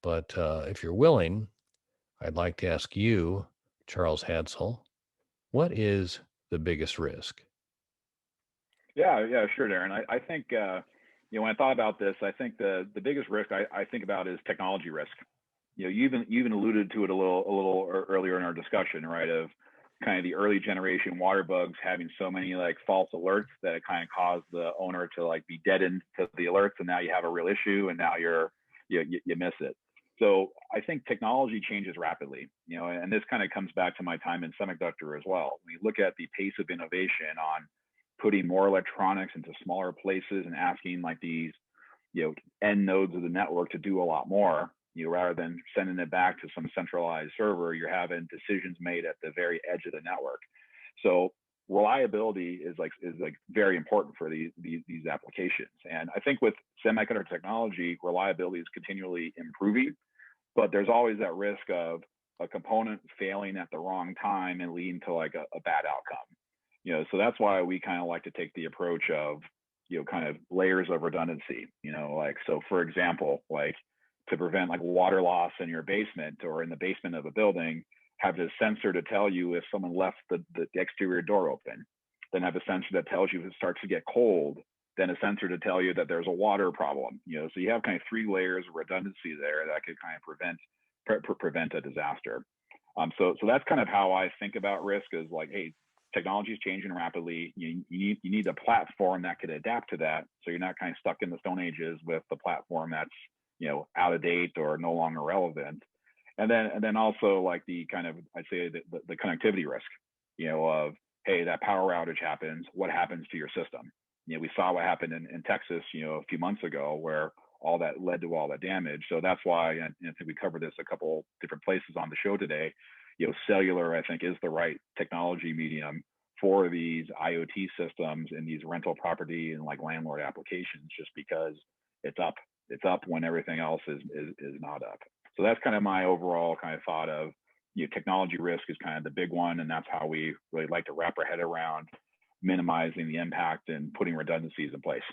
But if you're willing, I'd like to ask you, Charles Hadsell, what is the biggest risk? Yeah, yeah, sure, Darren. I think when I thought about this, I think the biggest risk I think about is technology risk. You even alluded to it a little earlier in our discussion, right? Of kind of the early generation water bugs having so many like false alerts that it kind of caused the owner to like be deadened to the alerts, and now you have a real issue, and now you miss it. So I think technology changes rapidly, and this kind of comes back to my time in semiconductor as well. When you look at the pace of innovation on putting more electronics into smaller places and asking like these end nodes of the network to do a lot more, rather than sending it back to some centralized server, you're having decisions made at the very edge of the network. So reliability is like very important for these applications. And I think with semiconductor technology, reliability is continually improving, but there's always that risk of a component failing at the wrong time and leading to like a bad outcome. So that's why we kind of like to take the approach of kind of layers of redundancy. Like, so for example, like to prevent like water loss in your basement or in the basement of a building, have this sensor to tell you if someone left the exterior door open, then have a sensor that tells you if it starts to get cold, then a sensor to tell you that there's a water problem. So you have kind of three layers of redundancy there that could kind of prevent a disaster. So that's kind of how I think about risk, is like, hey, technology is changing rapidly. You need a platform that could adapt to that, so you're not kind of stuck in the stone ages with the platform that's out of date or no longer relevant. And then also like the kind of, I'd say the connectivity risk, of, hey, that power outage happens, what happens to your system? We saw what happened in Texas, a few months ago, where all that led to all that damage. So that's why, and I think we covered this a couple different places on the show today. Cellular, I think, is the right technology medium for these IoT systems and these rental property and like landlord applications, just because it's up. It's up when everything else is not up. So that's kind of my overall kind of thought of, technology risk is kind of the big one, and that's how we really like to wrap our head around minimizing the impact and putting redundancies in place.